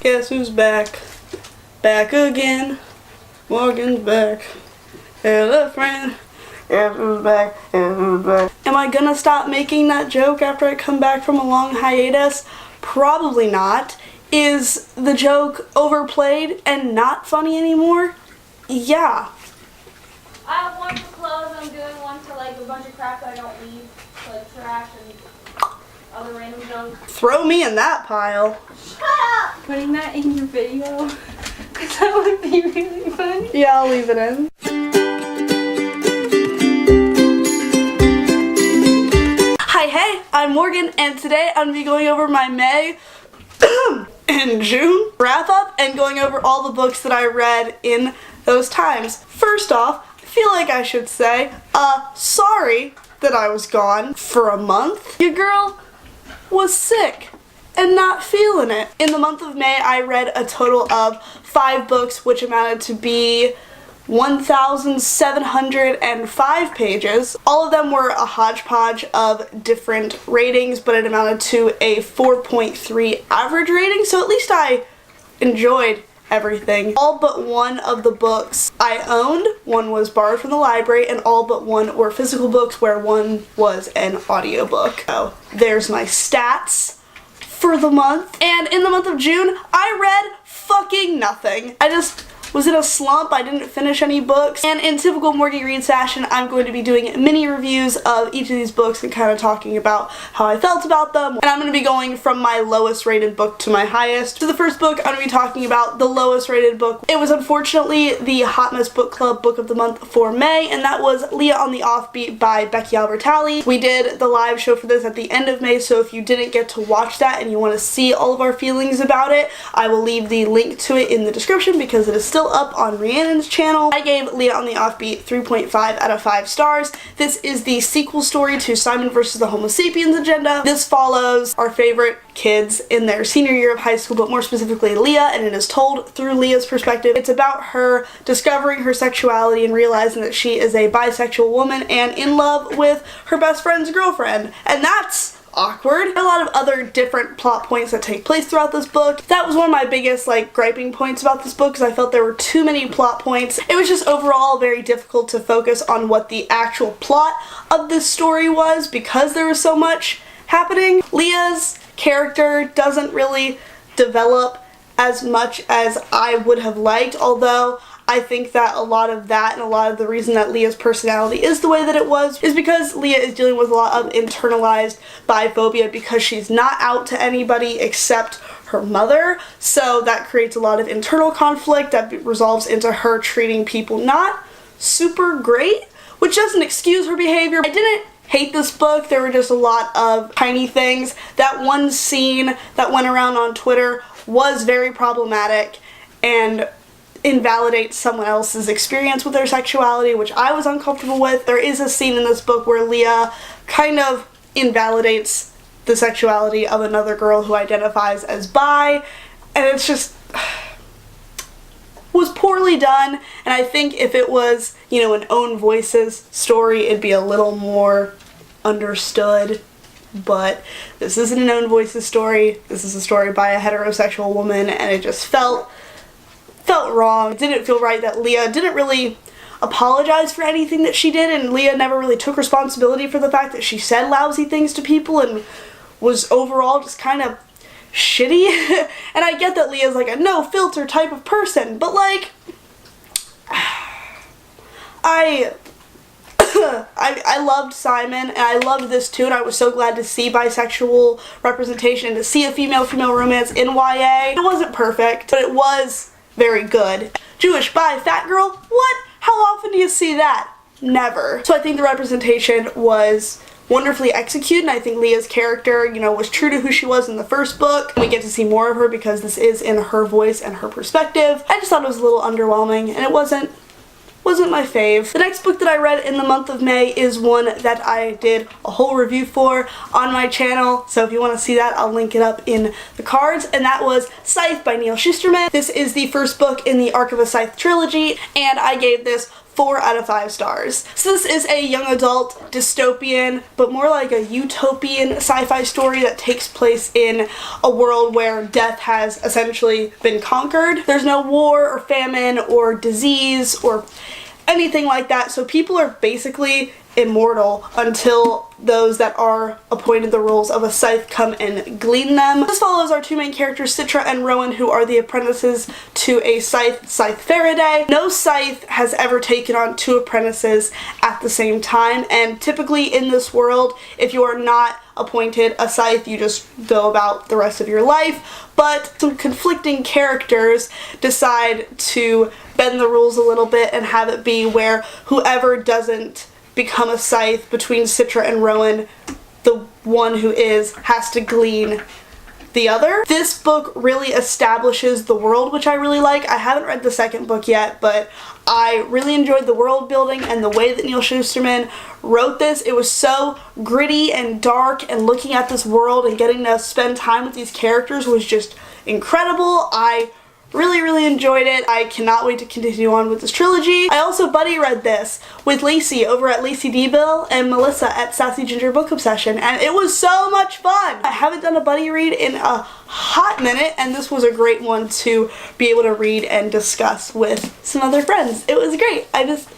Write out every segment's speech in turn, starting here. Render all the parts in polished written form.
Guess who's back? Back again. Morgan's back. Hello, friend. Guess who's back? Guess who's back? Am I gonna stop making that joke after I come back from a long hiatus? Probably not. Is the joke overplayed and not funny anymore? Yeah. I have one for clothes, I'm doing one for like a bunch of crap that I don't need, like trash and other random junk. Throw me in that pile. Shut up! Putting that in your video, because that would be really funny. Yeah, I'll leave it in. Hi, hey, I'm Morgan, and today I'm going to be going over my May and June wrap up and going over all the books that I read in those times. First off, I feel like I should say, sorry that I was gone for a month. Your girl was sick and not feeling it. In the month of May, I read a total of 5 books, which amounted to be 1,705 pages. All of them were a hodgepodge of different ratings, but it amounted to a 4.3 average rating, so at least I enjoyed everything. All but one of the books I owned. One was borrowed from the library, and all but one were physical books, where one was an audiobook. So there's my stats for the month. And in the month of June, I read fucking nothing. I just was in a slump. I didn't finish any books, and in typical MorgyyReads fashion, I'm going to be doing mini reviews of each of these books and kind of talking about how I felt about them, and I'm going to be going from my lowest rated book to my highest. So the first book, I'm going to be talking about the lowest rated book. It was unfortunately the Hot Mess Book Club Book of the Month for May, and that was Leah on the Offbeat by Becky Albertalli. We did the live show for this at the end of May, so if you didn't get to watch that and you want to see all of our feelings about it, I will leave the link to it in the description because it is still up on Rhiannon's channel. I gave Leah on the Offbeat 3.5 out of 5 stars. This is the sequel story to Simon vs. the Homo Sapiens Agenda. This follows our favorite kids in their senior year of high school, but more specifically Leah, and it is told through Leah's perspective. It's about her discovering her sexuality and realizing that she is a bisexual woman and in love with her best friend's girlfriend, and that's awkward. A lot of other different plot points that take place throughout this book. That was one of my biggest griping points about this book, because I felt there were too many plot points. It was just overall very difficult to focus on what the actual plot of this story was because there was so much happening. Leah's character doesn't really develop as much as I would have liked, although I think that a lot of that and a lot of the reason that Leah's personality is the way that it was is because Leah is dealing with a lot of internalized biphobia because she's not out to anybody except her mother, so that creates a lot of internal conflict that resolves into her treating people not super great, which doesn't excuse her behavior. I didn't hate this book. There were just a lot of tiny things. That one scene that went around on Twitter was very problematic and invalidates someone else's experience with their sexuality, which I was uncomfortable with. There is a scene in this book where Leah kind of invalidates the sexuality of another girl who identifies as bi, and it's just was poorly done, and I think if it was, you know, an Own Voices story, it'd be a little more understood, but this isn't an Own Voices story. This is a story by a heterosexual woman, and it just felt wrong. It didn't feel right that Leah didn't really apologize for anything that she did, and Leah never really took responsibility for the fact that she said lousy things to people and was overall just kind of shitty. And I get that Leah's like a no filter type of person, but like I loved Simon, and I loved this too, and I was so glad to see bisexual representation and to see a female-female romance in YA. It wasn't perfect, but it was very good. Jewish bi fat girl? What? How often do you see that? Never. So I think the representation was wonderfully executed, and I think Leah's character, you know, was true to who she was in the first book. We get to see more of her because this is in her voice and her perspective. I just thought it was a little underwhelming, and it wasn't my fave. The next book that I read in the month of May is one that I did a whole review for on my channel, so if you want to see that, I'll link it up in the cards, and that was Scythe by Neal Shusterman. This is the first book in the Arc of a Scythe trilogy, and I gave this 4 out of 5 stars. So this is a young adult dystopian, but more like a utopian sci-fi story that takes place in a world where death has essentially been conquered. There's no war or famine or disease or anything like that, so people are basically immortal until those that are appointed the roles of a scythe come and glean them. This follows our two main characters, Citra and Rowan, who are the apprentices to a scythe, Faraday. No scythe has ever taken on 2 apprentices at the same time, and typically in this world, if you are not appointed a scythe, you just go about the rest of your life. But some conflicting characters decide to bend the rules a little bit and have it be where whoever doesn't become a scythe between Citra and Rowan, the one who is has to glean the other. This book really establishes the world, which I really like. I haven't read the second book yet, but I really enjoyed the world building and the way that Neal Shusterman wrote this. It was so gritty and dark, and looking at this world and getting to spend time with these characters was just incredible. I really enjoyed it. I cannot wait to continue on with this trilogy. I also buddy read this with Lacey over at Lacey D-Bill and Melissa at Sassy Ginger Book Obsession, and it was so much fun. I haven't done a buddy read in a hot minute, and this was a great one to be able to read and discuss with some other friends. It was great. I just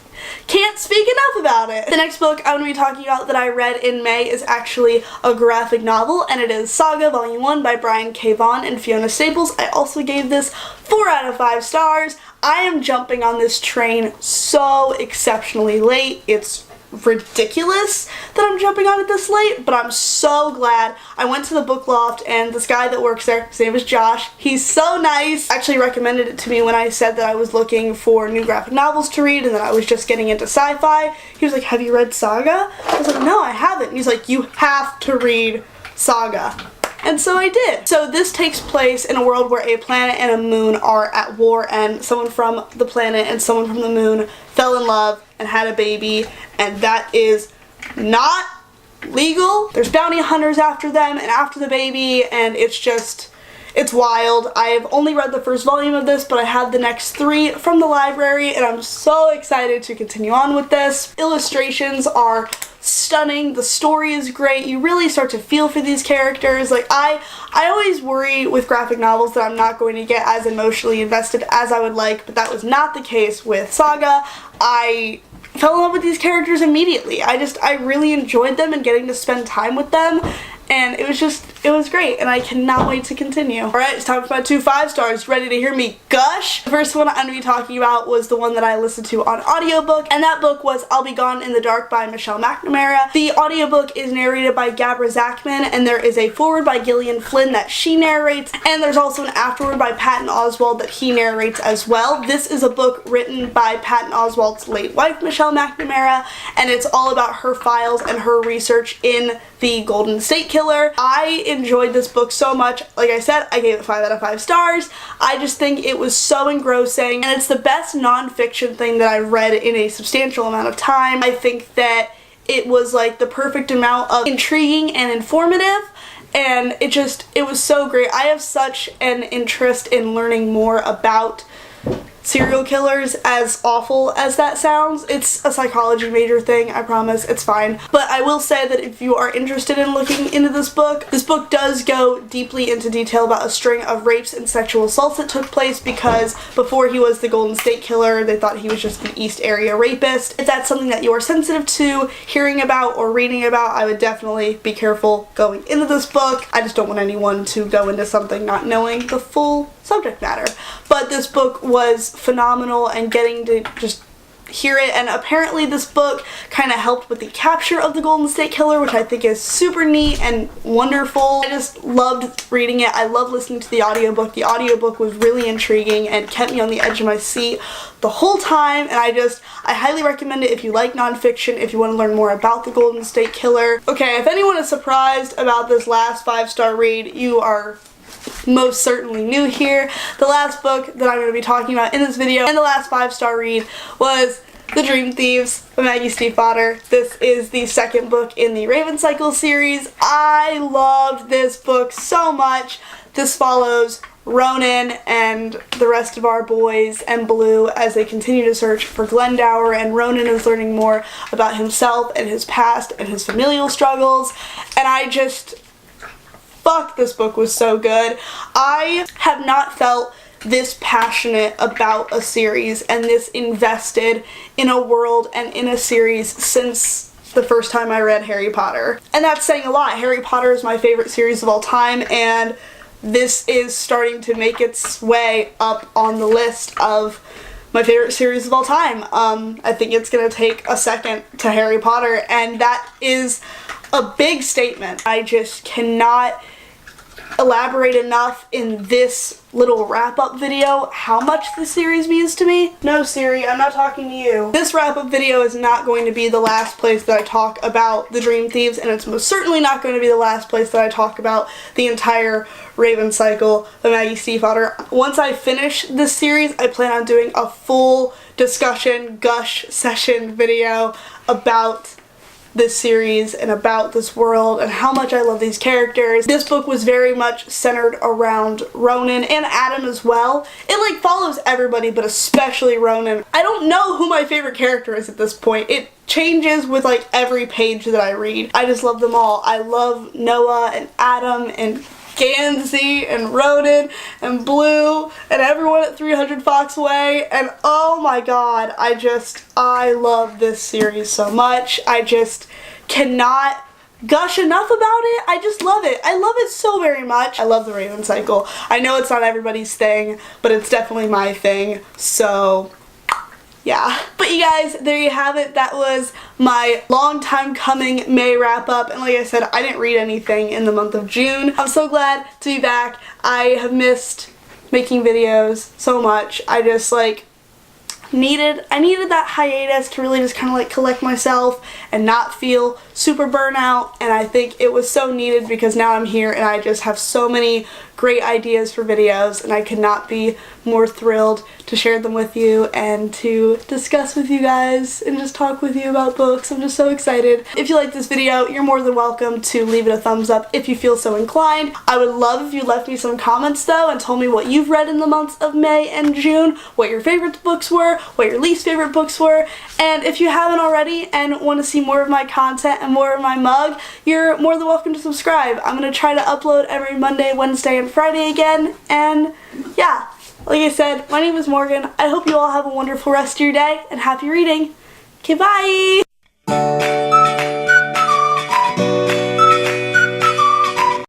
can't speak enough about it. The next book I'm going to be talking about that I read in May is actually a graphic novel, and it is Saga Volume 1 by Brian K. Vaughn and Fiona Staples. I also gave this 4 out of 5 stars. I am jumping on this train so exceptionally late. It's ridiculous that I'm jumping on it this late, but I'm so glad. I went to the book loft, and this guy that works there, his name is Josh, he's so nice, actually recommended it to me when I said that I was looking for new graphic novels to read and that I was just getting into sci-fi. He was like, have you read Saga? I was like, no, I haven't. And he's like, you have to read Saga. And so I did. So this takes place in a world where a planet and a moon are at war, and someone from the planet and someone from the moon fell in love and had a baby, and that is not legal. There's bounty hunters after them and after the baby, and it's wild. I've only read the first volume of this, but I have the next 3 from the library, and I'm so excited to continue on with this. Illustrations are stunning. The story is great. You really start to feel for these characters. Like, I always worry with graphic novels that I'm not going to get as emotionally invested as I would like, but that was not the case with Saga. I fell in love with these characters immediately. I really enjoyed them and getting to spend time with them, and it was great, and I cannot wait to continue. Alright, it's time for my 2 5 stars. Ready to hear me gush? The first one I'm going to be talking about was the one that I listened to on audiobook, and that book was I'll Be Gone in the Dark by Michelle McNamara. The audiobook is narrated by Gabra Zachman, and there is a foreword by Gillian Flynn that she narrates, and there's also an afterword by Patton Oswalt that he narrates as well. This is a book written by Patton Oswalt's late wife, Michelle McNamara, and it's all about her files and her research in the Golden State Killer. I enjoyed this book so much. Like I said, I gave it 5 out of 5 stars. I just think it was so engrossing, and it's the best nonfiction thing that I've read in a substantial amount of time. I think that it was like the perfect amount of intriguing and informative, and it was so great. I have such an interest in learning more about serial killers, as awful as that sounds. It's a psychology major thing, I promise, it's fine. But I will say that if you are interested in looking into this book does go deeply into detail about a string of rapes and sexual assaults that took place, because before he was the Golden State Killer, they thought he was just an East Area rapist. If that's something that you are sensitive to hearing about or reading about, I would definitely be careful going into this book. I just don't want anyone to go into something not knowing the full subject matter. But this book was phenomenal, and getting to just hear it, and apparently this book kind of helped with the capture of the Golden State Killer, which I think is super neat and wonderful. I just loved reading it. I love listening to the audiobook. The audiobook was really intriguing and kept me on the edge of my seat the whole time, and I highly recommend it if you like nonfiction, if you want to learn more about the Golden State Killer. Okay, if anyone is surprised about this last 5-star read, you are most certainly new here. The last book that I'm going to be talking about in this video and the last 5-star read was The Dream Thieves by Maggie Stiefvater. This is the second book in the Raven Cycle series. I loved this book so much. This follows Ronan and the rest of our boys and Blue as they continue to search for Glendower, and Ronan is learning more about himself and his past and his familial struggles, and fuck, this book was so good. I have not felt this passionate about a series and this invested in a world and in a series since the first time I read Harry Potter. And that's saying a lot. Harry Potter is my favorite series of all time, and this is starting to make its way up on the list of my favorite series of all time. I think it's gonna take a second to Harry Potter, and that is a big statement. I just cannot elaborate enough in this little wrap-up video how much the series means to me. No, Siri, I'm not talking to you. This wrap-up video is not going to be the last place that I talk about the Dream Thieves, and it's most certainly not going to be the last place that I talk about the entire Raven cycle of Maggie Stiefvater. Once I finish this series, I plan on doing a full discussion, gush session video about this series and about this world and how much I love these characters. This book was very much centered around Ronan and Adam as well. It like follows everybody, but especially Ronan. I don't know who my favorite character is at this point. It changes with like every page that I read. I just love them all. I love Noah and Adam and Gansey and Ronan and Blue and everyone at 300 Foxway, and oh my god, I love this series so much. I just cannot gush enough about it. I just love it. I love it so very much. I love the Raven cycle. I know it's not everybody's thing, but it's definitely my thing, so yeah. But you guys, there you have it. That was my long time coming May wrap up, and like I said, I didn't read anything in the month of June. I'm so glad to be back. I have missed making videos so much. I just like needed that hiatus to really just kind of like collect myself and not feel super burnout, and I think it was so needed because now I'm here and I just have so many great ideas for videos, and I could not be more thrilled to share them with you and to discuss with you guys and just talk with you about books. I'm just so excited. If you like this video, you're more than welcome to leave it a thumbs up if you feel so inclined. I would love if you left me some comments though and told me what you've read in the months of May and June, what your favorite books were, what your least favorite books were, and if you haven't already and want to see more of my content and more of my mug, you're more than welcome to subscribe. I'm going to try to upload every Monday, Wednesday, and Friday again, and yeah. Like I said, my name is Morgan. I hope you all have a wonderful rest of your day and happy reading. Okay, bye!